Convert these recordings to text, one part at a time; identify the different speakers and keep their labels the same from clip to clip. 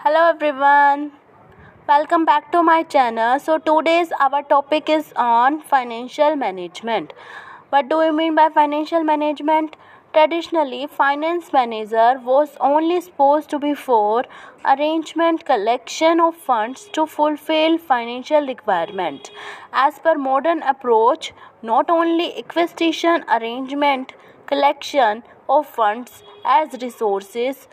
Speaker 1: Hello everyone, welcome back to my channel. So today's our topic is on financial management. What do we mean by financial management? Traditionally, finance manager was only supposed to be for arrangement collection of funds to fulfill financial requirement. As per modern approach, not only acquisition, arrangement, collection of funds as resources,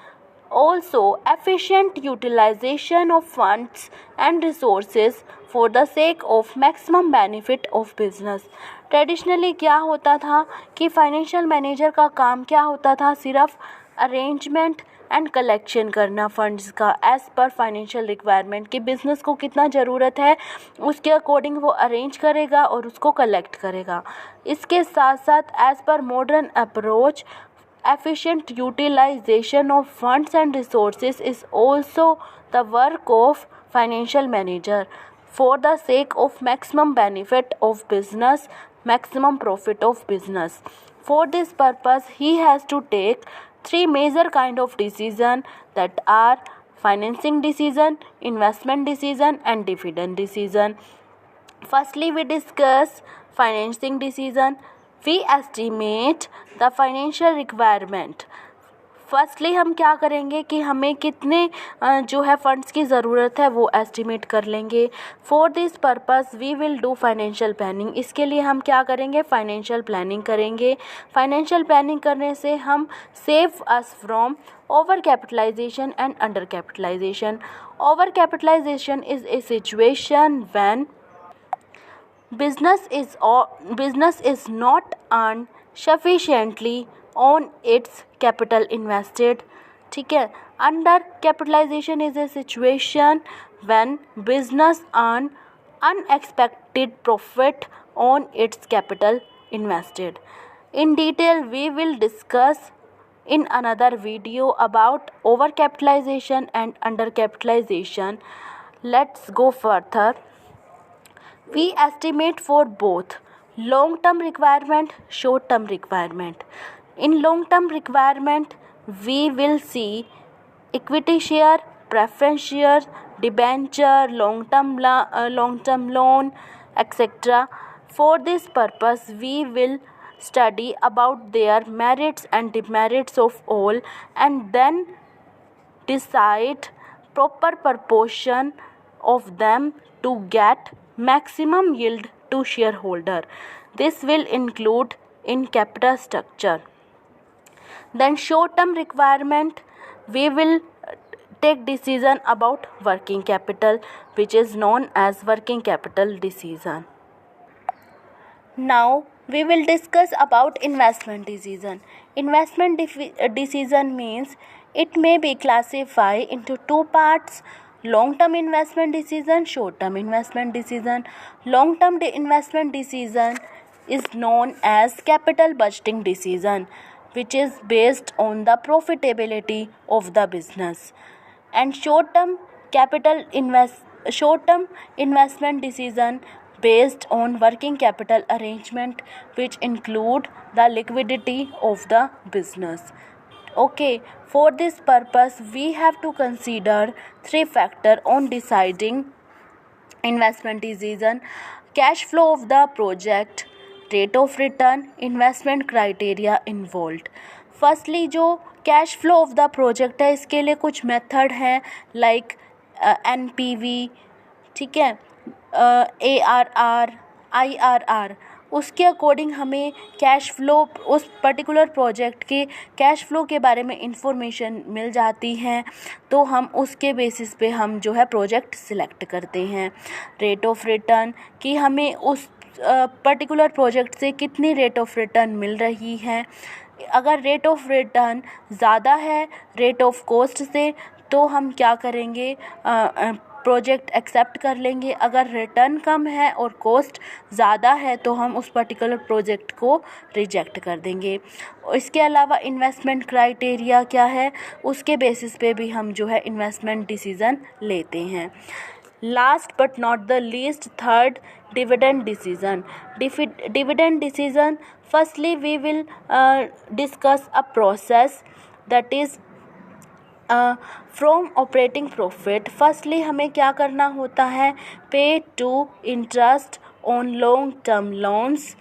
Speaker 1: also efficient utilization of funds and resources for the sake of maximum benefit of business. Traditionally क्या होता था कि financial manager का काम क्या होता था, सिर्फ अरेंजमेंट एंड कलेक्शन करना फंड्स का एज़ पर फाइनेंशियल रिक्वायरमेंट कि बिज़नेस को कितना ज़रूरत है उसके अकॉर्डिंग वो अरेंज करेगा और उसको कलेक्ट करेगा. इसके साथ साथ as per modern approach efficient utilization of funds and resources is also the work of financial manager for the sake of maximum benefit of business, maximum profit of business. For this purpose, he has to take three major kind of decision, that are financing decision, investment decision and dividend decision. Firstly, we discuss financing decision. We estimate the financial requirement. Firstly हम क्या करेंगे कि हमें कितने जो है funds की ज़रूरत है वो एस्टिमेट कर लेंगे. For this purpose we will do financial planning. इसके लिए हम क्या करेंगे, फाइनेंशियल प्लानिंग करेंगे. फाइनेंशियल प्लानिंग करने से हम save us from over capitalisation and under capitalisation. Over capitalisation is a situation when business is not earned sufficiently on its capital invested. ठीक है. Under capitalisation is a situation when business earn unexpected profit on its capital invested. In detail we will discuss in another video about overcapitalization and undercapitalization. Let's go further. We estimate for both long term requirement, short term requirement. In long term requirement we will see equity share, preference share, debenture, long term loan, etc. For this purpose we will study about their merits and demerits of all and then decide proper proportion of them to get maximum yield to shareholder. This will include in capital structure. Then short term requirement, we will take decision about working capital, which is known as working capital decision. Now we will discuss about investment decision. Investment decision means it may be classified into two parts: long term investment decision, short term investment decision. Long term investment decision is known as capital budgeting decision, which is based on the profitability of the business. And short term investment decision based on working capital arrangement, which include the liquidity of the business. Okay, for this purpose we have to consider three factors on deciding investment decision: cash flow of the project, rate of return, investment criteria involved. Firstly जो cash flow of the project है इसके लिए कुछ method हैं like NPV, ठीक है, ARR, IRR. उसके according हमें कैश फ्लो, उस पर्टिकुलर प्रोजेक्ट के कैश फ्लो के बारे में इंफॉर्मेशन मिल जाती है, तो हम उसके बेसिस पे हम जो है प्रोजेक्ट सिलेक्ट करते हैं. रेट ऑफ रिटर्न कि हमें उस पर्टिकुलर प्रोजेक्ट से कितनी रेट ऑफ रिटर्न मिल रही है. अगर रेट ऑफ रिटर्न ज़्यादा है रेट ऑफ कॉस्ट से तो हम क्या करेंगे, प्रोजेक्ट एक्सेप्ट कर लेंगे. अगर रिटर्न कम है और कॉस्ट ज़्यादा है तो हम उस पर्टिकुलर प्रोजेक्ट को रिजेक्ट कर देंगे. इसके अलावा इन्वेस्टमेंट क्राइटेरिया क्या है, उसके बेसिस पे भी हम जो है इन्वेस्टमेंट डिसीज़न लेते हैं. Last but not the least, third, dividend decision. Dividend decision, firstly we will discuss a process that is from operating profit, firstly हमें क्या करना होता है, pay to interest on long term loans